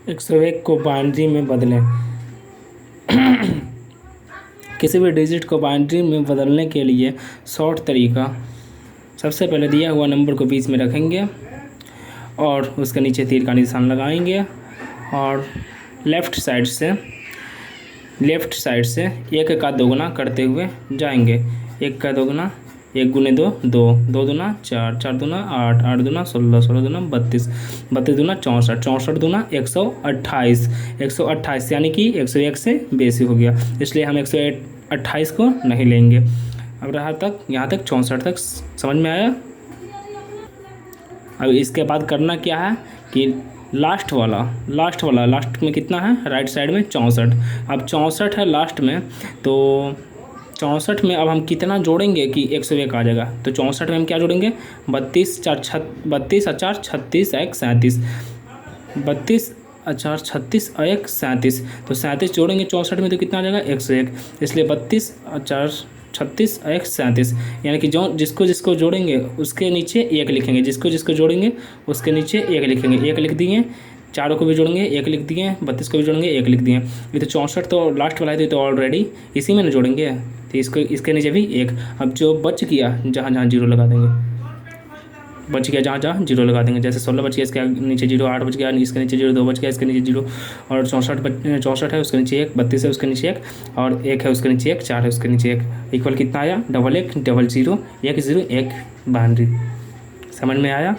101 को बाइनरी में बदलें। किसी भी डिजिट को बाइनरी में बदलने के लिए शॉर्ट तरीका, सबसे पहले दिया हुआ नंबर को बीच में रखेंगे और उसके नीचे तीर का निशान लगाएंगे और लेफ़्ट साइड से एक का दोगुना करते हुए जाएंगे। एक का दोगुना, 1 गुने 2 2, 2 दूना 4, 4 दूना 8, 8 दूना 16, 16 दूना 32, 32 दूना 64, 64 दूना 128, 128 यानी कि 101 से बेसी हो गया, इसलिए हम 128 को नहीं लेंगे। अब यहाँ तक 64 तक समझ में आया। अब इसके बाद करना क्या है कि लास्ट में कितना है, राइट साइड में 64। अब 64 है लास्ट में, तो 64 में अब हम कितना जोड़ेंगे कि 101 आ जाएगा। तो 64 में हम क्या जोड़ेंगे, 32 4 36 1 37, 32 4 36 1 37, तो 37 जोड़ेंगे 64 में तो कितना आ जाएगा 101, इसलिए 32 4 36 1 37, यानी कि जो जिसको जोड़ेंगे उसके नीचे 1 लिखेंगे, जिसको जोड़ेंगे उसके नीचे 1 लिखेंगे। 1 लिख दिए, चारों को भी जोड़ेंगे 1 लिख दिए, 32 को भी जोड़ेंगे 1 लिख दिए। ये तो 64 तो लास्ट वाला है, तो ऑलरेडी इसी में ना जोड़ेंगे, तो इसके नीचे भी 1। अब जो बच गया जहाँ जीरो लगा देंगे, जहाँ जीरो लगा देंगे। जैसे 16 बच गया, इसके नीचे 0, 8 बच गया इसके नीचे 0, 2 बच गया इसके नीचे 0, और 64 है उसके नीचे 1, 32 है उसके नीचे 1, और 1 है उसके नीचे 1, 4 है उसके नीचे 1, इक्वल कितना आया 1 1 0 0 1 0 1 बाइनरी। समझ में आया।